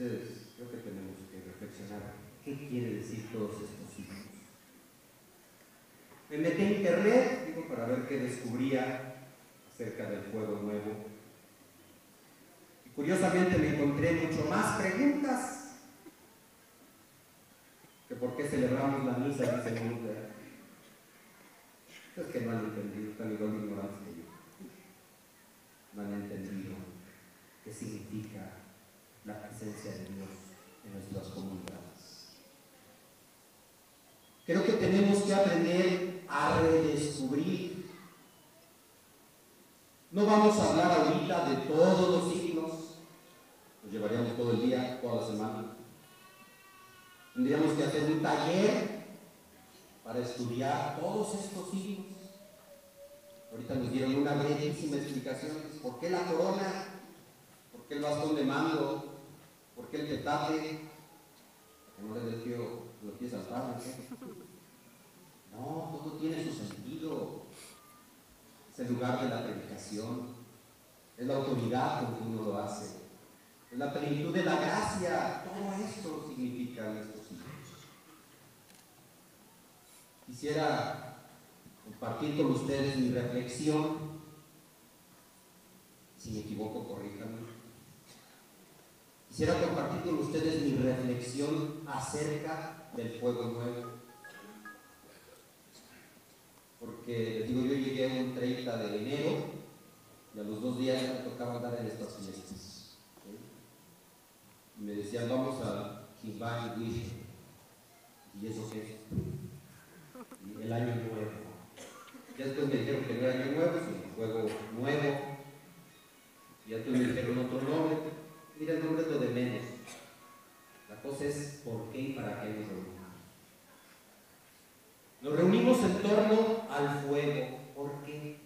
Entonces, creo que tenemos que reflexionar qué quiere decir todos estos signos. Me metí en internet, digo, para ver qué descubría acerca del fuego nuevo. Y curiosamente me encontré mucho más preguntas que por qué celebramos la misa, dice Luther. Es que no han entendido, están igual de ignorantes que yo. No han entendido qué significa la presencia de Dios en nuestras comunidades. Creo que tenemos que aprender a redescubrir. No vamos a hablar ahorita de todos los signos, nos llevaríamos todo el día, toda la semana. Tendríamos que hacer un taller para estudiar todos estos signos. Ahorita nos dieron una brevísima explicación. ¿Por qué la corona? ¿Por qué el bastón de mando? ¿Por qué el petate? Que no le des los pies al padre. No, todo tiene su sentido. Es el lugar de la predicación. Es la autoridad con que uno lo hace. Es la plenitud de la gracia. Todo esto significa estos signos. Quisiera compartir con ustedes mi reflexión. Si me equivoco, corríjanme. Quisiera compartir con ustedes mi reflexión acerca del fuego nuevo. Porque les digo, yo llegué un 30 de enero y a los 2 días me tocaba andar en estas fiestas. ¿Sí? Y me decían, vamos a Kimball Wish. ¿Y eso qué es? Y el año nuevo. Ya después me dijeron que no era año nuevo, sino fuego nuevo. Y después me dijeron otro nombre. Mira, el nombre es lo de menos. La cosa es por qué y para qué nos reunimos. Nos reunimos en torno al fuego. ¿Por qué?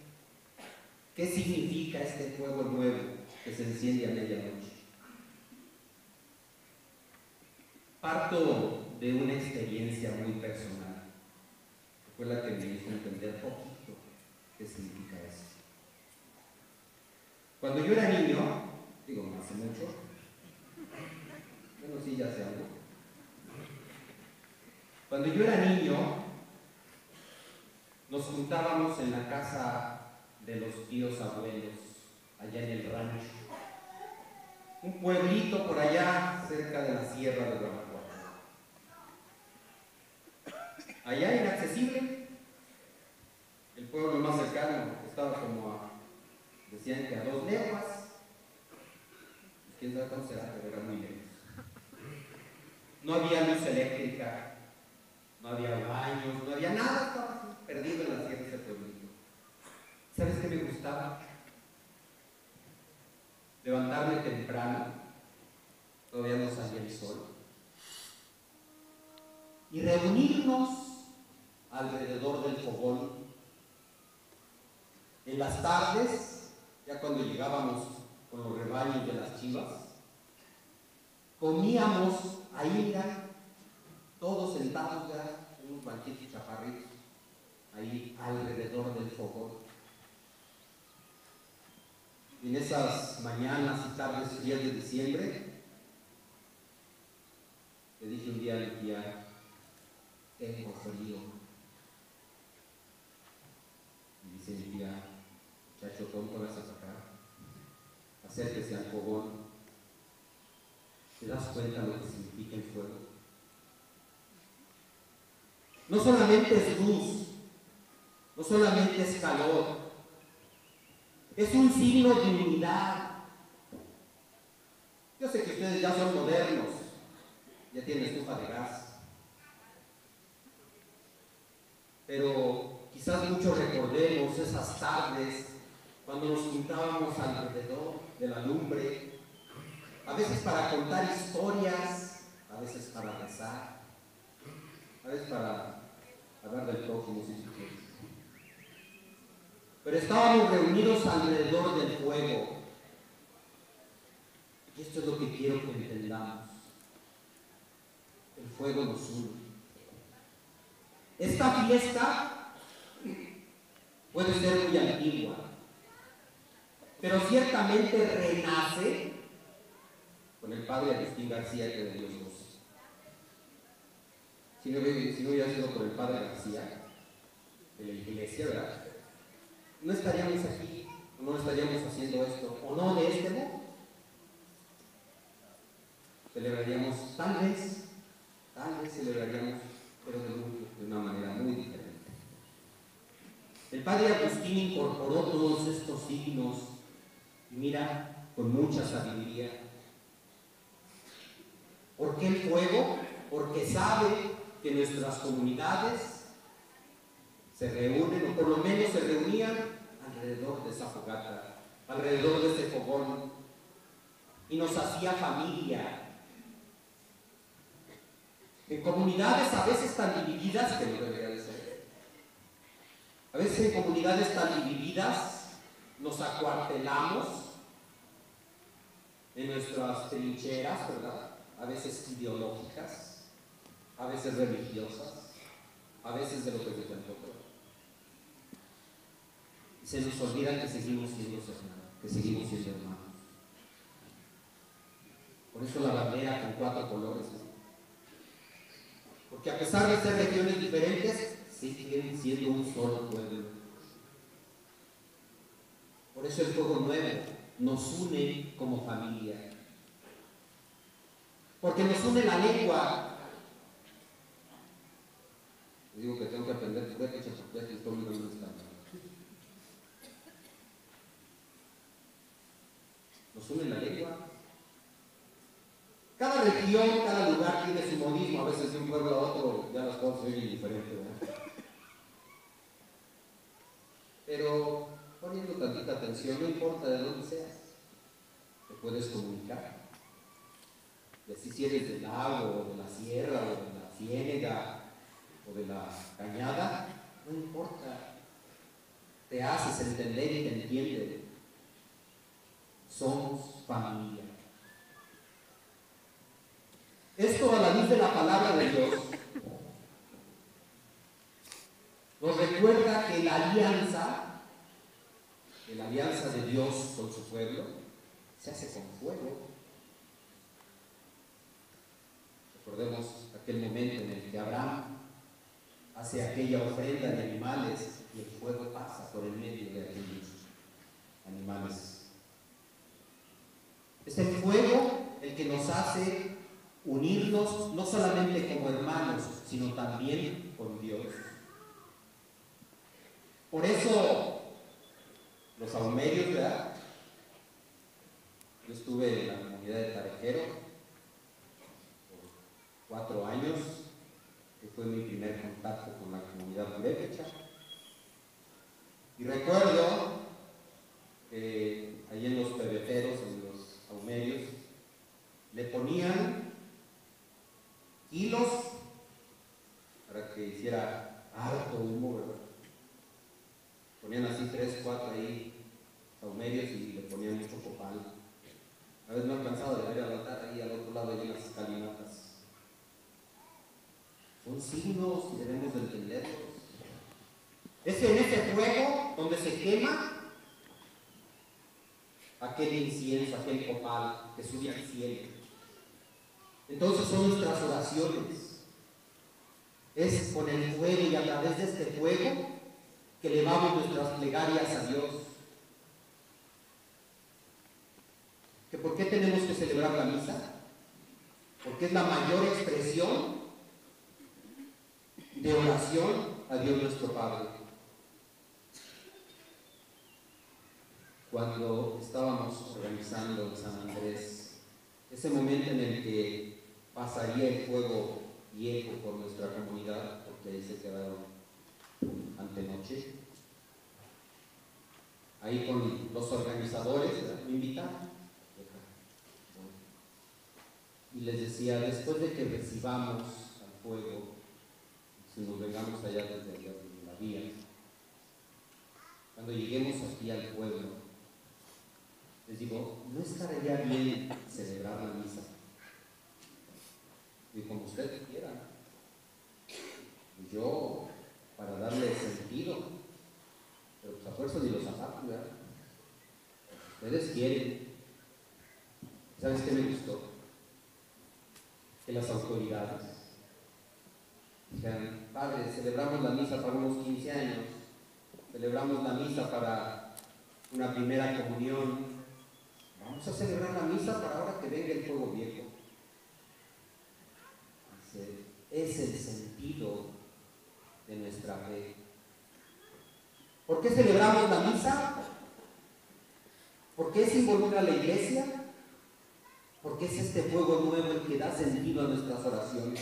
¿Qué significa este fuego nuevo que se enciende a medianoche? Parto de una experiencia muy personal, que fue la que me hizo entender poquito qué significa eso. Cuando yo era niño, digo, no hace mucho, bueno, sí, ya hace algo. Cuando yo era niño, nos juntábamos en la casa de los tíos abuelos, allá en el rancho. Un pueblito por allá, cerca de la sierra de Guanajuato. Allá inaccesible, el pueblo más cercano estaba como decían que a 2 leguas. ¿Quién sabe cuánto será? Pero era muy lejos. No había luz eléctrica, no había baños, no había nada, estaba perdido en la sierra ese pueblito. ¿Sabes qué me gustaba? Levantarme temprano, todavía no salía el sol, y reunirnos alrededor del fogón. En las tardes, ya cuando llegábamos con los rebaños de las chivas, comíamos ahí, ya, todos sentados ya en unos banquitos chaparritos, ahí alrededor del fogón. En esas mañanas y tardes frías de diciembre, le dije un día a mi tía, tengo frío. Y dice mi tía, muchacho tonto, vas a sacar, acérquese al fogón. ¿Te das cuenta lo que significa el fuego? No solamente es luz, no solamente es calor, es un signo de unidad. Yo sé que ustedes ya son modernos, ya tienen estufa de gas, pero quizás muchos recordemos esas tardes cuando nos juntábamos alrededor de la lumbre, a veces para contar historias, a veces para rezar, a veces para hablar del prójimo, si se quiere. Pero estábamos reunidos alrededor del fuego. Y esto es lo que quiero que entendamos. El fuego nos une. Esta fiesta puede ser muy antigua, pero ciertamente renace con el padre Agustín García, que de Dios goce. Si no hubiera sido por el padre García, de la iglesia, ¿verdad? No estaríamos aquí, no estaríamos haciendo esto, o no de este modo. Celebraríamos, tal vez celebraríamos, pero de una manera muy diferente. El padre Agustín incorporó todos estos signos, y mira, con mucha sabiduría. ¿Por qué el fuego? Porque sabe que nuestras comunidades se reúnen, o por lo menos se reunían alrededor de esa fogata, alrededor de ese fogón, y nos hacía familia. En comunidades a veces tan divididas, que no debería de ser, a veces en comunidades tan divididas nos acuartelamos en nuestras trincheras, ¿verdad? A veces ideológicas, a veces religiosas, a veces de lo que se antoja. Y se nos olvida que seguimos siendo hermanos, que seguimos siendo hermanos. Por eso la bandera con 4 colores, ¿no? Porque a pesar de ser regiones diferentes, siguen siendo un solo pueblo. Por eso el fuego nuevo nos une como familia. Porque nos une la lengua. Digo que tengo que aprender purépecha porque estoy muy bien español. Nos une la lengua. Cada región, cada lugar tiene su modismo. A veces de un pueblo a otro ya las cosas se oyen diferentes, ¿verdad? Pero poniendo tantita atención, no importa de dónde seas, te puedes comunicar. Y así si eres del lago, o de la sierra, o de la ciénega, o de la cañada, no importa. Te haces entender y te entiende. Somos familia. Esto a la luz de la palabra de Dios nos recuerda que la alianza de Dios con su pueblo se hace con fuego. Recordemos aquel momento en el que Abraham hace aquella ofrenda de animales y el fuego pasa por el medio de aquellos animales. Es el fuego el que nos hace unirnos no solamente como hermanos, sino también con Dios. Por eso los saumerios, ¿verdad? Yo estuve en la comunidad de Tarejero por 4 años, que fue mi primer contacto con la comunidad purépecha. Y recuerdo que allí en los pebeteros, en los saumerios, le ponían hilos para que hiciera harto humo, ¿verdad? Ponían así 3, 4 ahí saumerios y le ponían mucho copal. A veces me han cansado de ver al altar ahí al otro lado de las escalinatas. Son signos y debemos de entenderlos. Es en ese fuego donde se quema aquel incienso, aquel copal que sube al cielo. Entonces son nuestras oraciones. Es con el fuego y a través de este fuego que elevamos nuestras plegarias a Dios. ¿Que por qué tenemos que celebrar la misa? Porque es la mayor expresión de oración a Dios nuestro Padre. Cuando estábamos organizando en San Andrés, ese momento en el que pasaría el fuego viejo por nuestra comunidad, porque ahí se quedaron antenoche, ahí con los organizadores me invitaron y les decía, después de que recibamos al fuego, si nos vengamos allá desde allá de la vía, cuando lleguemos aquí al pueblo, les digo, ¿no estaría bien celebrar la misa? Y como ustedes quieran. Y yo, para darle sentido, pero pues a fuerza ni los zapatos, ¿verdad? Ustedes quieren. ¿Sabes qué me gustó? que las autoridades. Digan, padre, celebramos la misa para unos 15 años, celebramos la misa para una primera comunión, vamos a celebrar la misa para ahora que venga el fuego viejo. Es el sentido de nuestra fe. ¿Por qué celebramos la misa? ¿Por qué se involucra la iglesia? Porque es este fuego nuevo el que da sentido a nuestras oraciones.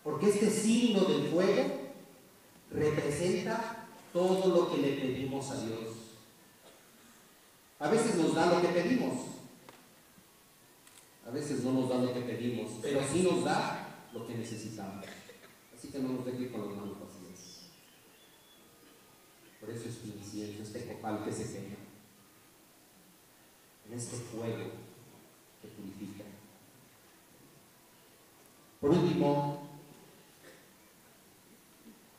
Porque este signo del fuego representa todo lo que le pedimos a Dios. A veces nos da lo que pedimos, a veces no nos da lo que pedimos, pero sí nos da lo que necesitamos. Así que no nos deje con las manos vacías. Por eso es tu incienso, este copal que se quema en este fuego que purifica. Por último,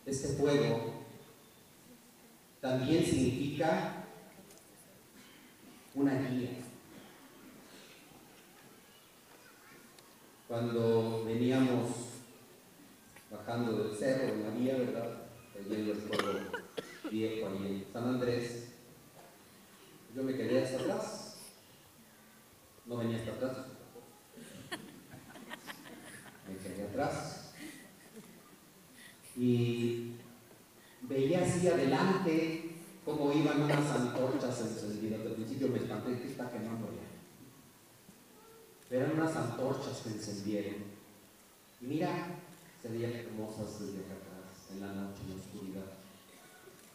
este fuego también significa una guía. Cuando veníamos bajando del cerro en la vía, ¿verdad? Yendo el pueblo viejo ahí en San Andrés, yo me quedé hasta atrás. No venía hasta atrás. Me quedé atrás. Y veía así adelante cómo iban unas antorchas encendidas. Al principio me espanté, que está quemando ya. Eran unas antorchas que encendieron. Y mira, se veían hermosas desde acá atrás, en la noche, en la oscuridad.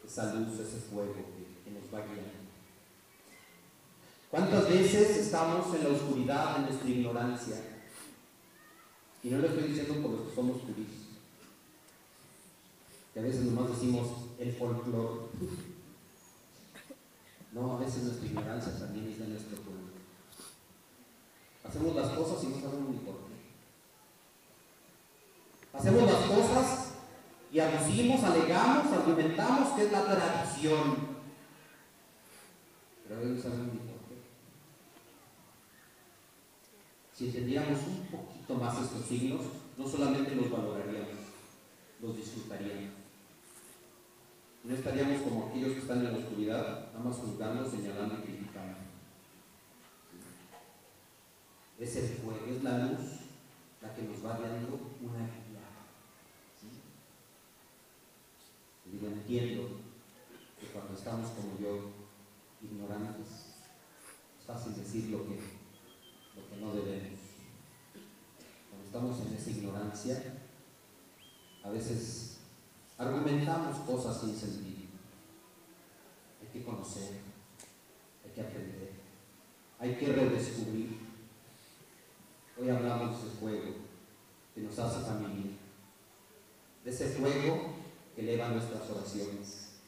Esa luz, ese fuego que nos va guiando. ¿Cuántas veces estamos en la oscuridad, en nuestra ignorancia? Y no lo estoy diciendo por los que somos turistas. Que a veces nomás decimos el folclore. No, a veces nuestra ignorancia también es de nuestro pueblo. Hacemos las cosas y no sabemos ni por qué. Hacemos las cosas y aducimos, alegamos, argumentamos que es la tradición. Pero a veces no sabemos ni por qué. Si entendiéramos un poquito más estos signos, no solamente los valoraríamos, los disfrutaríamos. No estaríamos como aquellos que están en la oscuridad, nada más juzgando, señalando y criticando. Es el fuego, es la luz la que nos va dando una guía. ¿Sí? Digo, entiendo que cuando estamos como yo, ignorantes, es fácil decir lo que no debemos. Cuando estamos en esa ignorancia, a veces argumentamos cosas sin sentido. Hay que conocer, hay que aprender, hay que redescubrir. Hoy hablamos de ese fuego que nos hace familia, de ese fuego que eleva nuestras oraciones,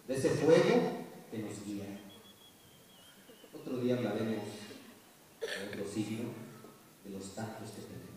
de ese fuego que nos guía. Otro día hablaremos de otro signo, de los tantos que tenemos.